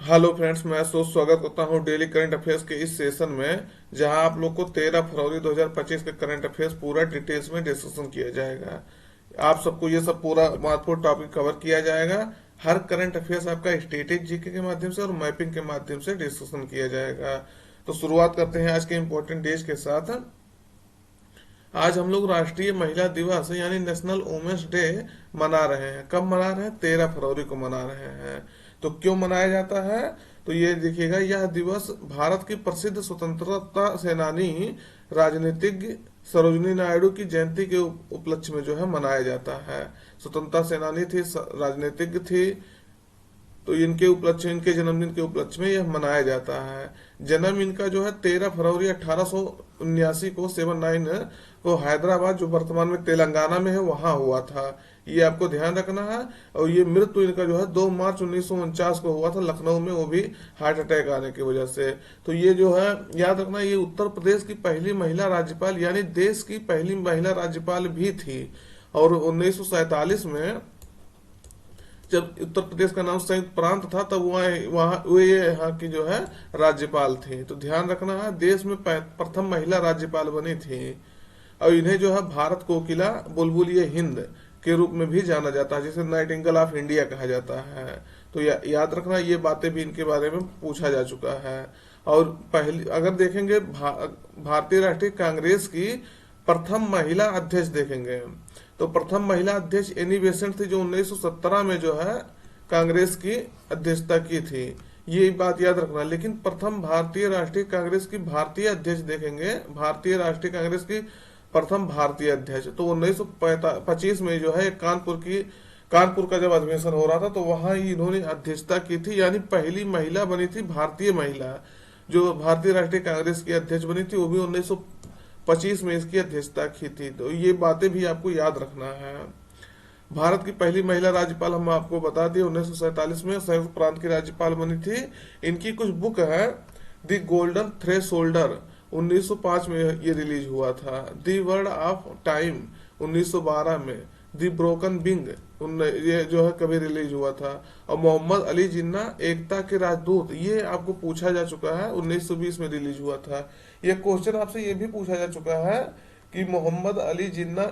Hello friends, मैं स्वागत करता हूं डेली करंट अफेयर्स के इस सेशन में, जहां आप लोग को 13 फरवरी 2025 का करंट अफेयर्स पूरा डिटेल्स में डिस्कशन किया जाएगा। आप सबको ये सब पूरा महत्वपूर्ण टॉपिक कवर किया जाएगा। हर करंट अफेयर्स आपका स्टैटिक जीके के माध्यम से और मैपिंग के माध्यम से डिस्कशन किया जाएगा। तो शुरुआत करते हैं आज के इम्पोर्टेंट डेज के साथ। आज हम लोग राष्ट्रीय महिला दिवस यानी नेशनल वुमेन्स डे मना रहे हैं। कब मना रहे हैं? 13 फरवरी को मना रहे हैं। तो क्यों मनाया जाता है? तो ये देखिएगा, यह दिवस भारत की प्रसिद्ध स्वतंत्रता सेनानी राजनीतिज्ञ सरोजिनी नायडू की जयंती के उपलक्ष्य में जो है मनाया जाता है। स्वतंत्रता सेनानी थी, राजनीतिज्ञ थी, तो इनके उपलक्ष्य, इनके जन्मदिन के उपलक्ष्य में यह मनाया जाता है। जन्म इनका जो है 13 फरवरी 1879 को 79 को हैदराबाद, जो वर्तमान में तेलंगाना में है, वहां हुआ था। ये आपको ध्यान रखना है। और ये मृत्यु इनका जो है 2 मार्च 1949 को हुआ था, लखनऊ में, वो भी हार्ट अटैक आने की वजह से। तो ये जो है याद रखना, ये उत्तर प्रदेश की पहली महिला राज्यपाल यानी देश की पहली महिला राज्यपाल भी थी। और 1947 में जब उत्तर प्रदेश का नाम संयुक्त प्रांत था, तब वहाँ वे यहाँ की जो है राज्यपाल थी। तो ध्यान रखना है, देश में प्रथम महिला राज्यपाल बनी थी। और इन्हें जो है भारत कोकिला, बुलबुल हिंद के रूप में भी जाना जाता है, जिसे नाइटिंगेल ऑफ इंडिया कहा जाता है। तो याद रखना, ये बातें भी इनके बारे में पूछा जा चुका है। और पहली अगर देखेंगे भारतीय राष्ट्रीय कांग्रेस की प्रथम महिला अध्यक्ष देखेंगे, तो प्रथम महिला अध्यक्ष एनी बेसेंट थी, जो 1917 में जो है कांग्रेस की अध्यक्षता की थी। ये बात याद रखना। लेकिन प्रथम भारतीय राष्ट्रीय कांग्रेस की भारतीय अध्यक्ष देखेंगे, भारतीय राष्ट्रीय कांग्रेस की प्रथम भारतीय अध्यक्ष, तो 1925 में जो है कानपुर का जब अधिवेशन हो रहा था, तो वहां ही इन्होंने अध्यक्षता की थी, यानी पहली महिला बनी थी, भारतीय महिला जो भारतीय राष्ट्रीय कांग्रेस की अध्यक्ष बनी थी, वो भी 1925 में इसकी अध्यक्षता की थी। तो ये बातें भी आपको याद रखना है। भारत की पहली महिला राज्यपाल हम आपको बता दिए, 1947 में संयुक्त प्रांत की राज्यपाल बनी थी। इनकी कुछ बुक है। द गोल्डन थ्रेशोल्डर 1905 में ये रिलीज हुआ था। द वर्ड ऑफ टाइम 1912 में। द ब्रोकन विंग ये जो है कभी रिलीज हुआ था। और मोहम्मद अली जिन्ना एकता के राजदूत, ये आपको पूछा जा चुका है, 1920 में रिलीज हुआ था। ये क्वेश्चन आपसे ये भी पूछा जा चुका है कि मोहम्मद अली जिन्ना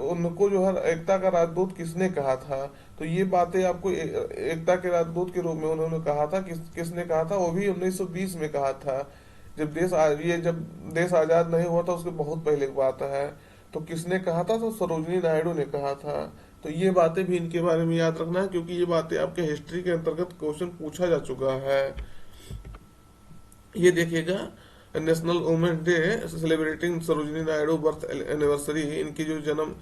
उनको जो है एकता का राजदूत किसने कहा था। तो ये बातें आपको एकता के राजदूत के रूप में उन्होंने कहा था। किसने कहा था? वो भी 1920 में कहा था, जब देश आजाद नहीं हुआ था, उसके बहुत पहले की बात है। तो किसने कहा था? तो सरोजिनी नायडू ने कहा था। तो ये बातें भी इनके बारे में याद रखना है, क्योंकि ये बातें आपके हिस्ट्री के अंतर्गत क्वेश्चन पूछा जा चुका है। ये देखिएगा, national women's day celebrating Sarojini Naidu birth anniversary, इनकी जो जन्म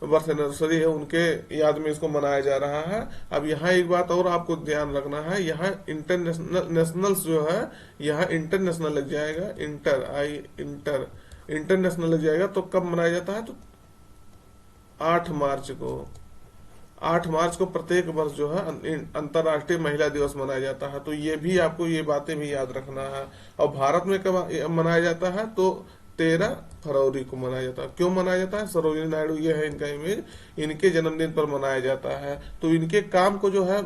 बर्थ एनिवर्सरी है, उनके याद में इसको मनाया जा रहा है। अब यहाँ एक बात और आपको ध्यान रखना है, यहाँ इंटरनेशनल जो है, यहाँ इंटरनेशनल लग जाएगा, इंटरनेशनल लग जाएगा। तो कब मनाया जाता है? तो 8 मार्च को 8 मार्च को प्रत्येक वर्ष जो है अंतर्राष्ट्रीय महिला दिवस मनाया जाता है। तो ये भी आपको ये बातें भी याद रखना है। और भारत में कब मनाया जाता है? तो 13 फरवरी को मनाया जाता है। क्यों मनाया जाता है? सरोजिनी नायडू, ये है इनका इमेज, इनके जन्मदिन पर मनाया जाता है। तो इनके काम को जो है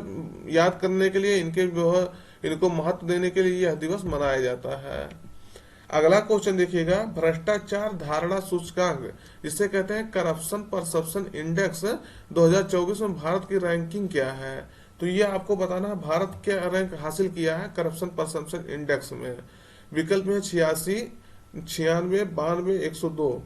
याद करने के लिए, इनके जो है इनको महत्व देने के लिए यह दिवस मनाया जाता है। अगला क्वेश्चन देखिएगा, भ्रष्टाचार धारणा सूचकांक, जिसे कहते हैं करप्शन परसेप्शन इंडेक्स, 2024 में भारत की रैंकिंग क्या है? तो ये आपको बताना है, भारत क्या रैंक हासिल किया है करप्शन परसेप्शन इंडेक्स में। विकल्प में 86, 96, 92, 102।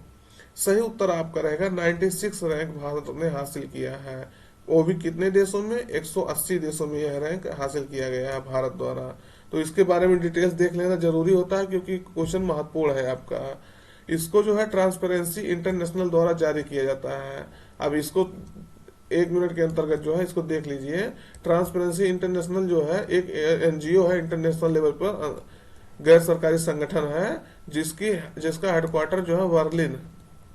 सही उत्तर आपका रहेगा 96 रैंक भारत ने हासिल किया है। वो भी कितने देशों में? 180 देशों में यह रैंक हासिल किया गया है भारत द्वारा। तो इसके बारे में डिटेल्स देख लेना जरूरी होता है, क्योंकि क्वेश्चन महत्वपूर्ण है आपका। इसको जो है ट्रांसपेरेंसी इंटरनेशनल द्वारा जारी किया जाता है। अब इसको 1 मिनट के अंतर्गत जो है इसको देख लीजिए। ट्रांसपेरेंसी इंटरनेशनल जो है एक एनजीओ है, इंटरनेशनल लेवल पर गैर सरकारी संगठन है, जिसका हेडक्वार्टर जो है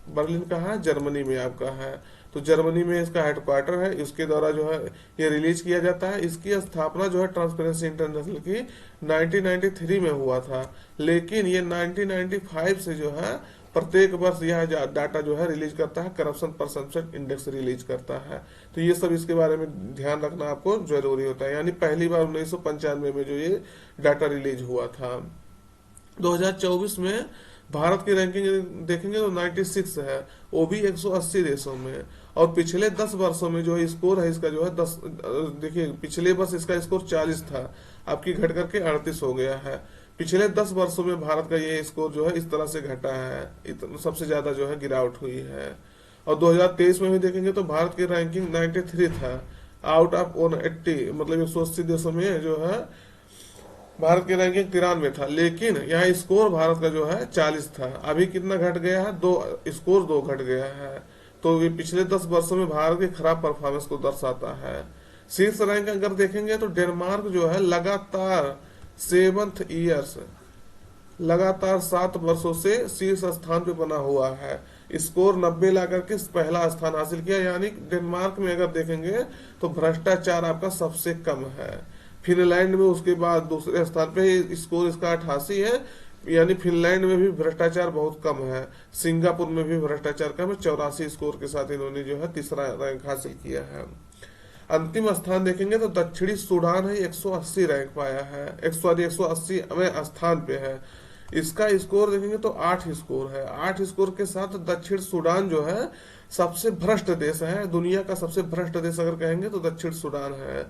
बर्लिन कहाँ है? जर्मनी में आपका है। तो जर्मनी में इसका हेडक्वार्टर है। इसके द्वारा जो है ये रिलीज किया जाता है। इसकी स्थापना जो है ट्रांसपेरेंसी इंटरनेशनल की 1993 में हुआ था, लेकिन ये 1995 से जो है प्रत्येक वर्ष यह डाटा जो है रिलीज करता है, करप्शन परसेप्शन इंडेक्स रिलीज करता है। तो ये सब इसके बारे में ध्यान रखना आपको जरूरी होता है। यानी पहली बार 1995 में जो ये डाटा रिलीज हुआ था। 2024 में भारत की रैंकिंग देखेंगे तो 96 है, वो भी 180 देशों में। और पिछले 10 वर्षों में जो है स्कोर है इसका जो है 10, देखिए पिछले वर्ष इसका स्कोर 40 था, आपकी घट करके 38 हो गया है। पिछले 10 वर्षों में भारत का ये स्कोर जो है इस तरह से घटा है, सबसे ज्यादा जो है गिरावट हुई है। और 2023 में भी देखेंगे तो भारत की रैंकिंग 93 था आउट ऑफ 180, मतलब 180 देशों में जो है भारत की रैंकिंग 93 था, लेकिन यहाँ स्कोर भारत का जो है 40 था। अभी कितना घट गया है, दो घट गया है। तो ये पिछले 10 वर्षों में भारत की खराब परफॉर्मेंस को दर्शाता है। शीर्ष रैंक अगर देखेंगे तो डेनमार्क जो है लगातार 7th ईयर्स, लगातार 7 वर्षों से शीर्ष स्थान पे बना हुआ है। स्कोर 90 ला करके पहला स्थान हासिल किया। यानी डेनमार्क में अगर देखेंगे तो भ्रष्टाचार आपका सबसे कम है। फिनलैंड में उसके बाद दूसरे स्थान पे स्कोर इसका 88 है, यानी फिनलैंड में भी भ्रष्टाचार बहुत कम है। सिंगापुर में भी भ्रष्टाचार कम है, 84 स्कोर के साथ इन्होंने जो है तीसरा रैंक हासिल किया है। अंतिम स्थान देखेंगे तो दक्षिणी सूडान है, 180 रैंक पाया है, 180वें स्थान पे है। इसका स्कोर देखेंगे तो 8 स्कोर है। 8 स्कोर के साथ दक्षिण सूडान जो है सबसे भ्रष्ट देश है, दुनिया का सबसे भ्रष्ट देश अगर कहेंगे तो दक्षिण सूडान है।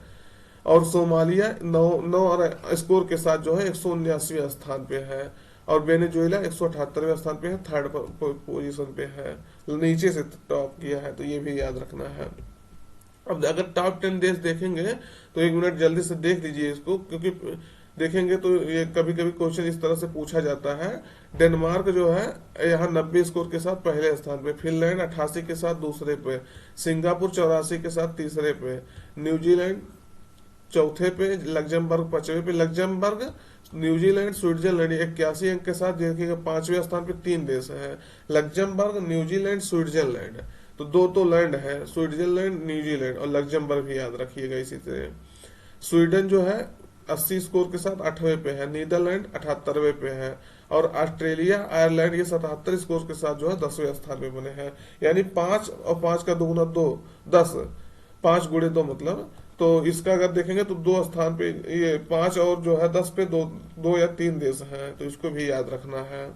और सोमालिया 9 स्कोर के साथ जो है 179वें स्थान पे है। और वेनेजुएला 178वें स्थान पे है, थर्ड पोजीशन पे है, नीचे से टॉप किया है, तो ये भी याद रखना है। अब अगर टॉप 10 देश देखेंगे तो 1 मिनट जल्दी से देख लीजिए इसको, क्योंकि देखेंगे तो ये कभी कभी क्वेश्चन इस तरह से पूछा जाता है। डेनमार्क जो है यहाँ 90 स्कोर के साथ पहले स्थान पे, फिनलैंड 88 के साथ दूसरे पे, सिंगापुर 84 के साथ तीसरे पे, न्यूजीलैंड चौथे पे, लग्जमबर्ग 5वें पे। लग्जमबर्ग, न्यूजीलैंड, स्विट्जरलैंड 81 अंक के साथ देखिएगा 5वें स्थान पे 3 देश है, लग्जमबर्ग, न्यूजीलैंड, स्विट्जरलैंड। तो दो लैंड है, स्विट्जरलैंड, न्यूजीलैंड, और लग्जमबर्ग भी याद रखिएगा इसी तरह। स्वीडन जो है 80 स्कोर के साथ 8वें पे है, नीदरलैंड 78वें पे है, और ऑस्ट्रेलिया, आयरलैंड ये 77 स्कोर के साथ जो है 10वें स्थान पे बने हैं। यानी 5 और 5 का दुगुना 2, 10, 5 गुणे 2 मतलब। तो इसका अगर देखेंगे तो 2 स्थान पे ये 5 और जो है 10 पे 2 या 3 देश हैं, तो इसको भी याद रखना है।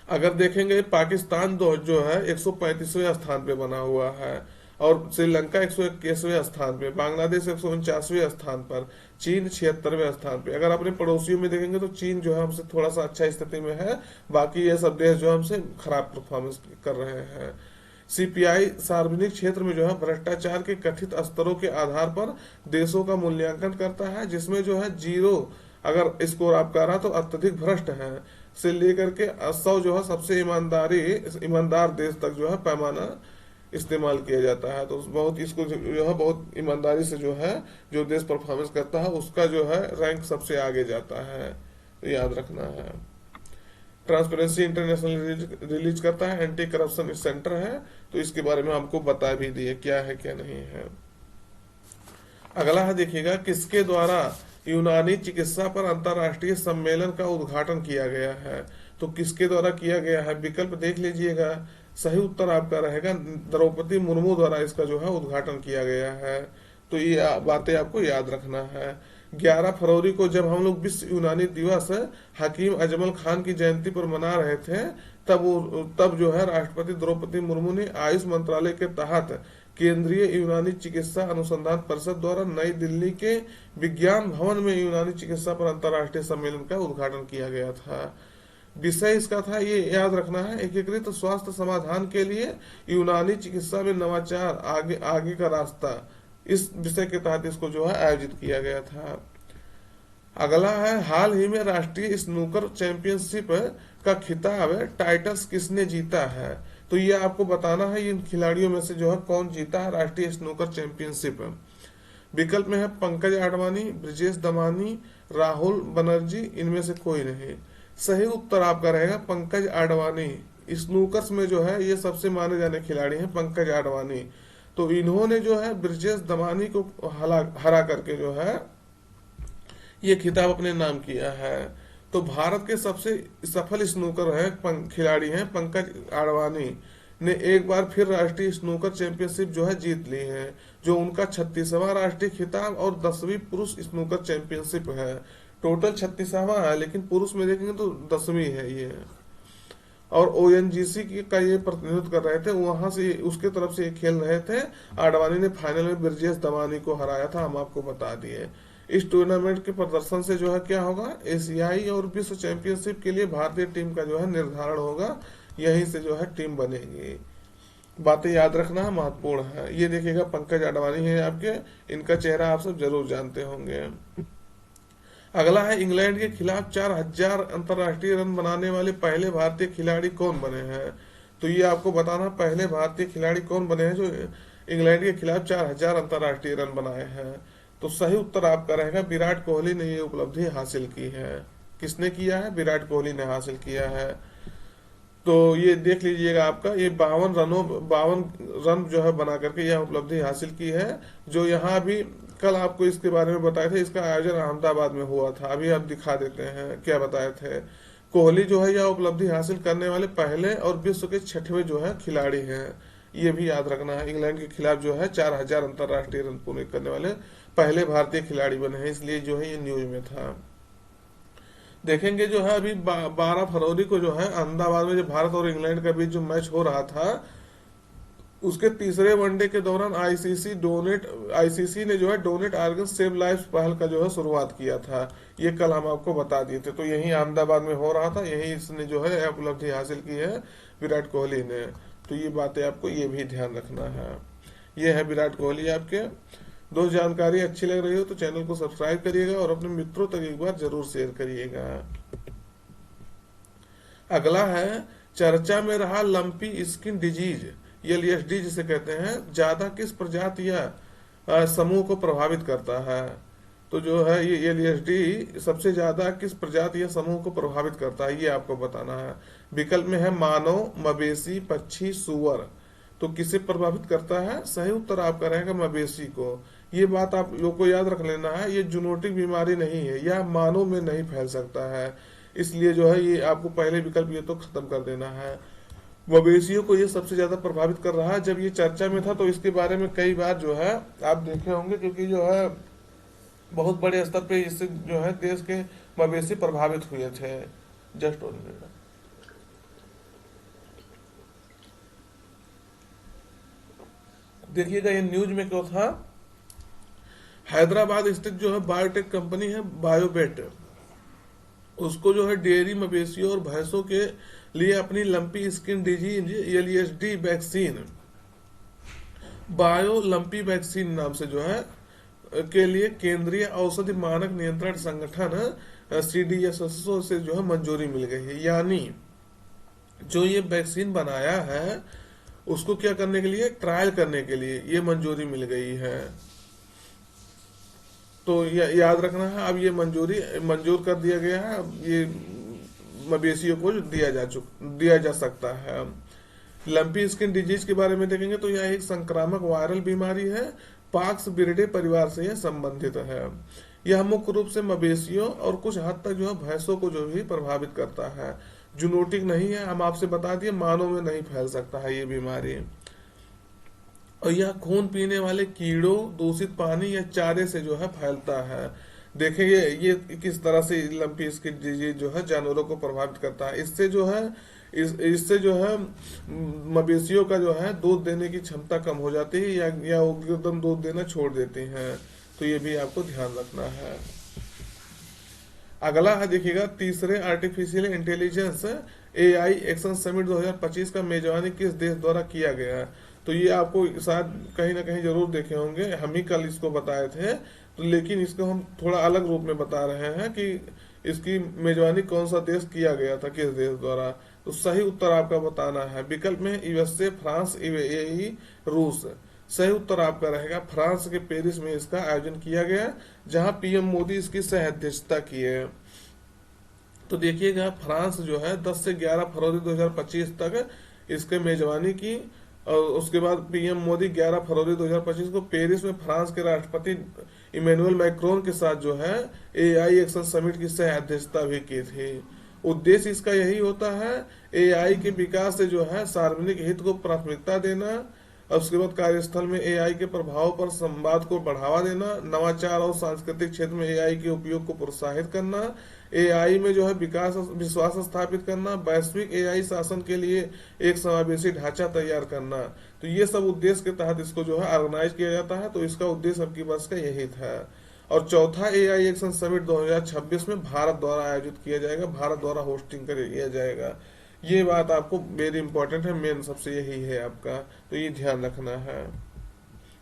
अगर देखेंगे पाकिस्तान जो है 135वें स्थान पे बना हुआ है, और श्रीलंका 121वें स्थान पे, बांग्लादेश 149वें स्थान पर, चीन 76वें स्थान पे। अगर अपने पड़ोसियों में देखेंगे तो चीन जो है हमसे थोड़ा सा अच्छा स्थिति में है, बाकी ये सब देश जो हमसे खराब परफॉर्मेंस कर रहे हैं। सीपीआई सार्वजनिक क्षेत्र में जो है भ्रष्टाचार के कथित स्तरों के आधार पर देशों का मूल्यांकन करता है, जिसमें जो है 0 अगर स्कोर आपका रहा तो अत्यधिक भ्रष्ट है से लेकर के 100 जो है सबसे ईमानदार देश तक जो है पैमाना इस्तेमाल किया जाता है। तो बहुत इसको जो है बहुत ईमानदारी से जो है जो देश परफॉर्मेंस करता है उसका जो है रैंक सबसे आगे जाता है, तो याद रखना है। ट्रांसपेरेंसी इंटरनेशनल रिलीज करता है, एंटी करप्शन सेंटर है, तो इसके बारे में हमको बता भी दिए क्या है क्या नहीं है। अगला है देखिएगा, किसके द्वारा यूनानी चिकित्सा पर अंतर्राष्ट्रीय सम्मेलन का उद्घाटन किया गया है। तो किसके द्वारा किया गया है, विकल्प देख लीजिएगा। सही उत्तर आपका रहेगा द्रौपदी मुर्मू द्वारा इसका जो है उद्घाटन किया गया है। तो ये बातें आपको याद रखना है। 11 फरवरी को जब हम लोग विश्व यूनानी दिवस हकीम अजमल खान की जयंती पर मना रहे थे, तब जो है राष्ट्रपति द्रौपदी मुर्मू ने आयुष मंत्रालय के तहत केंद्रीय यूनानी चिकित्सा अनुसंधान परिषद द्वारा नई दिल्ली के विज्ञान भवन में यूनानी चिकित्सा पर अंतर्राष्ट्रीय सम्मेलन का उद्घाटन किया गया था। विषय इसका था, ये याद रखना है, एकीकृत स्वास्थ्य समाधान के लिए यूनानी चिकित्सा में नवाचार आगे का रास्ता। इस विषय के तहत इसको जो है आयोजित किया गया था। अगला है, हाल ही में राष्ट्रीय स्नूकर चैंपियनशिप का खिताब टाइटल्स किसने जीता है। तो ये आपको बताना है इन खिलाड़ियों में से जो है कौन जीता है राष्ट्रीय स्नूकर चैंपियनशिप। विकल्प में है पंकज आडवाणी, ब्रिजेश दमानी, राहुल बनर्जी, इनमें से कोई नहीं। सही उत्तर आपका रहेगा पंकज आडवाणी। स्नूकर्स में जो है ये सबसे माने जाने खिलाड़ी हैं पंकज आडवाणी। तो इन्होंने जो है ब्रिजेश दमानी को हरा करके जो है ये खिताब अपने नाम किया है। तो भारत के सबसे सफल स्नूकर हैं खिलाड़ी हैं पंकज आडवाणी ने एक बार फिर राष्ट्रीय स्नूकर चैंपियनशिप जो है जीत ली है, जो उनका 36वां राष्ट्रीय खिताब और 10वीं पुरुष स्नूकर चैंपियनशिप है। टोटल 36वां है, लेकिन पुरुष में देखेंगे तो 10वीं है ये। और ओएनजीसी का ये प्रतिनिधित्व कर रहे थे, वहां से उसके तरफ से ये खेल रहे थे। आडवाणी ने फाइनल में ब्रजेश दमानी को हराया था, हम आपको बता दिए। इस टूर्नामेंट के प्रदर्शन से जो है क्या होगा, एशियाई और विश्व चैंपियनशिप के लिए भारतीय टीम का जो है निर्धारण होगा, यहीं से जो है टीम बनेगी। बातें याद रखना महत्वपूर्ण है। ये देखिएगा पंकज आडवाणी है आपके, इनका चेहरा आप सब जरूर जानते होंगे। अगला है इंग्लैंड के खिलाफ 4000 अंतरराष्ट्रीय रन बनाने वाले पहले भारतीय खिलाड़ी कौन बने हैं। तो ये आपको बताना पहले भारतीय खिलाड़ी कौन बने हैं जो इंग्लैंड के खिलाफ 4000 अंतरराष्ट्रीय रन बनाए हैं। तो सही उत्तर आपका रहेगा विराट कोहली ने ये उपलब्धि हासिल की है। किसने किया है, विराट कोहली ने हासिल किया है। तो ये देख लीजिएगा आपका ये 52 रन जो है बना करके यह उपलब्धि हासिल की है। जो यहाँ भी कल आपको इसके बारे में बताए थे, इसका आयोजन अहमदाबाद में हुआ था। अभी आप दिखा देते हैं क्या बताए थे। कोहली जो है यह उपलब्धि हासिल करने वाले पहले और विश्व के 6वें जो है खिलाड़ी हैं। ये भी याद रखना है। इंग्लैंड के खिलाफ जो है 4000 अंतरराष्ट्रीय रन पूरे करने वाले पहले भारतीय खिलाड़ी बने हैं, इसलिए जो है ये न्यूज में था। देखेंगे जो है अभी 12 फरवरी को जो है अहमदाबाद में जो भारत और इंग्लैंड के बीच जो मैच हो रहा था, उसके तीसरे वनडे के दौरान आईसीसी ने जो है डोनेट ऑर्गन सेव लाइफ पहल का जो है शुरुआत किया था। ये कल हम आपको बता दिए थे। तो यही अहमदाबाद में हो रहा था, यही इसने जो है उपलब्धि हासिल की है विराट कोहली ने। तो ये बातें आपको ये भी ध्यान रखना है। ये है विराट कोहली आपके। दोस्त जानकारी अच्छी लग रही हो तो चैनल को सब्सक्राइब करिएगा और अपने मित्रों तक एक बार जरूर शेयर करिएगा। अगला है चर्चा में रहा लंपी स्किन डिजीज, एलएसडी जिसे कहते हैं, ज्यादा किस प्रजाति या समूह को प्रभावित करता है। तो जो है ये एलएसडी सबसे ज्यादा किस प्रजाति या समूह को प्रभावित करता है, ये आपको बताना है। विकल्प में है मानव, मवेशी, पक्षी, सुअर। तो किसे प्रभावित करता है, सही उत्तर आपका रहेगा मवेशी को। ये बात आप लोग को याद रख लेना है, ये जूनोटिक बीमारी नहीं है, यह मानव में नहीं फैल सकता है, इसलिए जो है ये आपको पहले विकल्प ये तो खत्म कर देना है। मवेशियों को ये सबसे ज्यादा प्रभावित कर रहा है। जब ये चर्चा में था तो इसके बारे में कई बार जो है आप देखे होंगे, क्योंकि जो है बहुत बड़े स्तर पे इससे जो है देश के मवेशी प्रभावित हुए थे। जस्ट देखिएगा ये न्यूज में क्यों था। हैदराबाद स्थित जो है बायोटेक कंपनी है बायोबेट, उसको जो है डेयरी मवेशियों और भैंसों के लिए अपनी lumpy skin disease LSD vaccine, bio lumpy vaccine नाम से जो है के लिए केंद्रीय औषधि मानक नियंत्रण संगठन सीडीएसओ से जो है मंजूरी मिल गई है। यानी जो ये वैक्सीन बनाया है उसको क्या करने के लिए, ट्रायल करने के लिए ये मंजूरी मिल गई है। तो याद रखना है, अब ये मंजूर कर दिया गया है। ये मवेशियों को दिया जा सकता है। लंपी स्किन डिजीज के बारे में देखेंगे तो यह एक संक्रामक वायरल बीमारी है, पाक्स बिरडे परिवार से यह संबंधित है। यह मुख्य रूप से मवेशियों और कुछ हद तक जो है भैंसों को जो भी प्रभावित करता है। जूनोटिक नहीं है, हम आपसे बता दिए, मानव में नहीं फैल सकता है ये बीमारी। और यह खून पीने वाले कीड़ों, दूषित पानी या चारे से जो है फैलता है। देखेंगे ये किस तरह से लंपी स्किन डिजीज जो है जानवरों को प्रभावित करता है। इससे जो है मवेशियों का जो है दूध देने की क्षमता कम हो जाती है या एकदम दूध देना छोड़ देती हैं। तो ये भी आपको ध्यान रखना है। अगला है देखिएगा तीसरे artificial intelligence AI action summit 2025 का मेजबानी किस देश द्वारा किया गया है। तो ये आपको शायद कहीं ना कहीं जरूर देखे होंगे, हम ही कल इसको बताए थे। तो लेकिन इसको हम थोड़ा अलग रूप में बता रहे हैं कि इसकी मेजबानी कौन सा देश किया गया था, किस देश द्वारा। तो सही उत्तर आपका बताना है। विकल्प में यूएसए, फ्रांस, यूएई, रूस। सही उत्तर आपका रहेगा फ्रांस के पेरिस में इसका आयोजन किया गया, जहां पीएम मोदी इसकी सह अध्यक्षता की है। तो देखिएगा फ्रांस जो है 10 से 11 फरवरी 2025 तक इसके मेजबानी की, और उसके बाद पीएम मोदी 11 फरवरी 2025 को पेरिस में फ्रांस के राष्ट्रपति इमैनुअल मैक्रोन के साथ जो है एआई एक्शन समिट की सह अध्यक्षता भी की थी। उद्देश्य इसका यही होता है, एआई के विकास से जो है सार्वजनिक हित को प्राथमिकता देना, और उसके बाद कार्यस्थल में एआई के प्रभाव पर संवाद को बढ़ावा देना, नवाचार और सांस्कृतिक क्षेत्र में एआई के उपयोग को प्रोत्साहित करना, एआई में जो है विकास विश्वास स्थापित करना, वैश्विक एआई शासन के लिए एक समावेशी ढांचा तैयार करना। तो ये सब उद्देश्य के तहत इसको जो है ऑर्गेनाइज किया जाता है। तो इसका उद्देश्य अब की वर्ष का यही था। और चौथा एआई एक्शन समिट 2026 में भारत द्वारा आयोजित किया जाएगा, भारत द्वारा होस्टिंग किया जाएगा। ये बात आपको वेरी इंपॉर्टेंट है, मेन सबसे यही है आपका, तो ये ध्यान रखना है।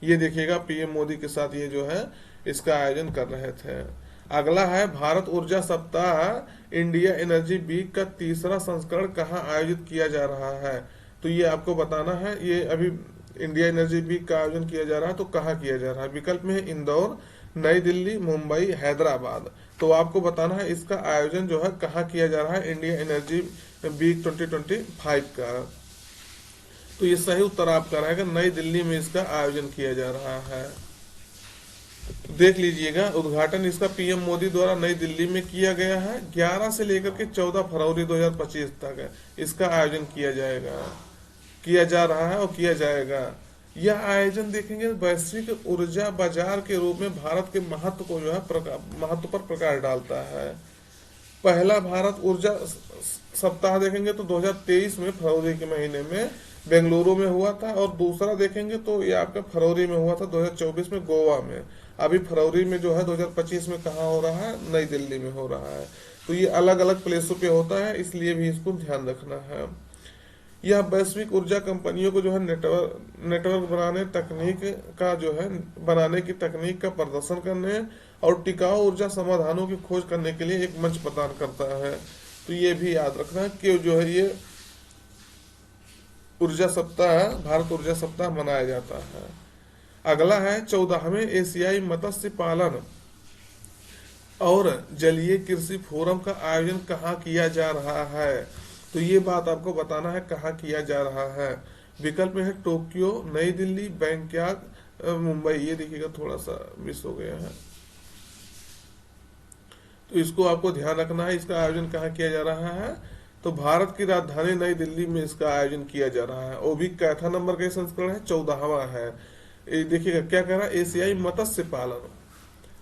ये देखिएगा पीएम मोदी के साथ ये जो है इसका आयोजन कर रहे थे। अगला है भारत ऊर्जा सप्ताह इंडिया एनर्जी वीक का तीसरा संस्करण कहाँ आयोजित किया जा रहा है। तो ये आपको बताना है। ये अभी इंडिया एनर्जी वीक का आयोजन किया जा रहा है, तो कहाँ किया जा रहा है। विकल्प में है इंदौर, नई दिल्ली, मुंबई, हैदराबाद। तो आपको बताना है इसका आयोजन जो है कहाँ किया जा रहा है इंडिया एनर्जी वीक 2025 का। तो ये सही उत्तर आपका रहेगा, नई दिल्ली में इसका आयोजन किया जा रहा है। देख लीजिएगा, उद्घाटन इसका पीएम मोदी द्वारा नई दिल्ली में किया गया है। 11 से लेकर के 14 फरवरी 2025 तक इसका आयोजन किया जाएगा, किया जा रहा है और किया जाएगा। यह आयोजन देखेंगे वैश्विक ऊर्जा बाजार के रूप में भारत के महत्व को जो है महत्व पर प्रकाश डालता है। पहला भारत ऊर्जा सप्ताह देखेंगे तो 2023 में फरवरी के महीने में बेंगलुरु में हुआ था, और दूसरा देखेंगे तो ये आपका फरवरी में हुआ था 2024 में गोवा में। अभी फरवरी में जो है 2025 में कहाँ हो रहा है, नई दिल्ली में हो रहा है। तो ये अलग अलग प्लेसों पे होता है, इसलिए भी इसको ध्यान रखना है। यह वैश्विक ऊर्जा कंपनियों को जो है नेटवर्क बनाने तकनीक का जो है बनाने की तकनीक का प्रदर्शन करने और टिकाऊ ऊर्जा समाधानों की खोज करने के लिए एक मंच प्रदान करता है। तो ये भी याद रखना कि जो है ये ऊर्जा सप्ताह, भारत ऊर्जा सप्ताह मनाया जाता है। अगला है 14वें एशियाई मत्स्य पालन और जलीय कृषि फोरम का आयोजन कहाँ किया जा रहा है। तो ये बात आपको बताना है कहाँ किया जा रहा है। विकल्प में है टोक्यो, नई दिल्ली, बैंकॉक, मुंबई। ये देखिएगा थोड़ा सा मिस हो गया है, तो इसको आपको ध्यान रखना है। इसका आयोजन कहाँ किया जा रहा है, तो भारत की राजधानी नई दिल्ली में इसका आयोजन किया जा रहा है। वो भी कैथा नंबर का संस्करण है, 14वां है। देखिएगा क्या कह रहा है, एशियाई मत्स्य पालन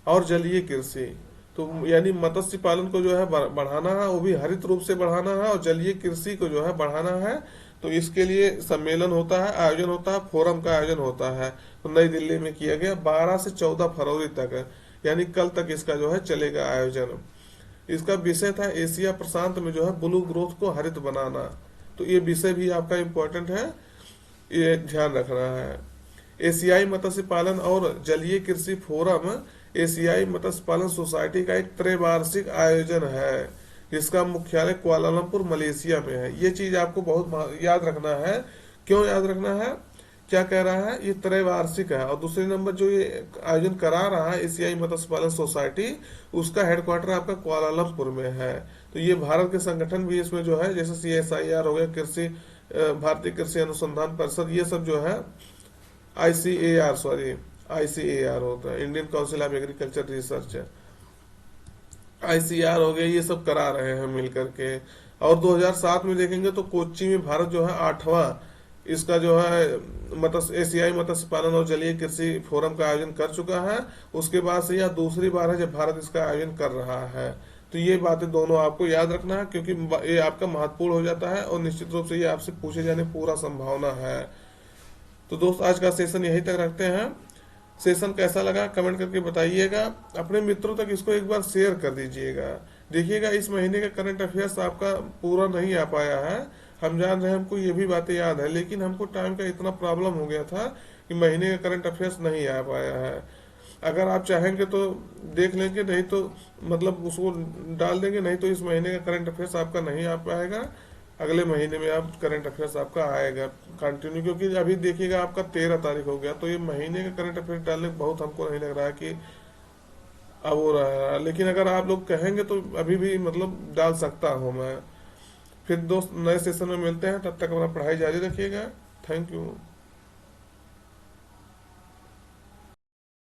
और जलीय कृषि। तो यानी मत्स्य पालन को जो है बढ़ाना है, वो भी हरित रूप से बढ़ाना है, और जलीय कृषि को जो है बढ़ाना है। तो इसके लिए सम्मेलन होता है, आयोजन होता है, फोरम का आयोजन होता है। तो नई दिल्ली में किया गया 12 से 14 फरवरी तक, यानी कल तक इसका जो है चलेगा आयोजन। इसका विषय था एशिया प्रशांत में जो है ब्लू ग्रोथ को हरित बनाना। तो ये विषय भी आपका इम्पोर्टेंट है, ये ध्यान रखना है। एशियाई मत्स्य पालन और जलीय कृषि फोरम एशियाई मत्स्य पालन सोसाइटी का एक त्रैवार्षिक आयोजन है, जिसका मुख्यालय कुआलालंपुर मलेशिया में है। ये चीज आपको बहुत याद रखना है। क्यों याद रखना है, क्या कह रहा है, ये त्रैवार्षिक है। और दूसरे नंबर जो ये आयोजन करा रहा है एशियाई मत्स्य पालन सोसाइटी, उसका हेडक्वार्टर आपका कुआलालंपुर में है। तो ये भारत के संगठन भी इसमें जो है, जैसे CSIR हो गया, कृषि भारतीय कृषि अनुसंधान परिषद, ये सब जो है ICAR होता है, Indian council of agriculture research, ICAR हो गया, ये सब करा रहे हैं मिल करके। और 2007 में देखेंगे तो कोच्चि में भारत जो है 8वां इसका जो है एशियाई मत्स्य पालन और जलीय कृषि फोरम का आयोजन कर चुका है। उसके बाद से यह दूसरी बार है जब भारत इसका आयोजन कर रहा है। तो ये बातें दोनों आपको याद रखना है, क्योंकि ये आपका महत्वपूर्ण हो जाता है और निश्चित रूप से ये आपसे पूछे जाने पूरा संभावना है। तो दोस्त आज का सेशन यहीं तक रखते हैं। सेशन कैसा लगा कमेंट करके बताइएगा, अपने मित्रों तक इसको एक बार शेयर कर दीजिएगा। देखिएगा इस महीने का करंट अफेयर्स आपका पूरा नहीं आ पाया है, हम जान रहे हैं, हमको ये भी बातें याद है, लेकिन हमको टाइम का इतना प्रॉब्लम हो गया था कि महीने का करंट अफेयर्स नहीं आ पाया है। अगर आप चाहेंगे तो देख लेंगे, नहीं तो मतलब उसको डाल देंगे, नहीं तो इस महीने का करंट अफेयर्स आपका नहीं आ पाएगा। अगले महीने में आप करंट अफेयर्स आपका आएगा कंटिन्यू, क्योंकि अभी देखिएगा आपका 13 तारीख हो गया। तो ये महीने का करंट अफेयर्स डालने बहुत हमको नहीं लग रहा है कि अब हो रहा है, लेकिन अगर आप लोग कहेंगे तो अभी भी मतलब डाल सकता हूँ मैं। फिर दोस्त नए सेशन में मिलते हैं, तब तक अपना पढ़ाई जारी रखिएगा। Thank you.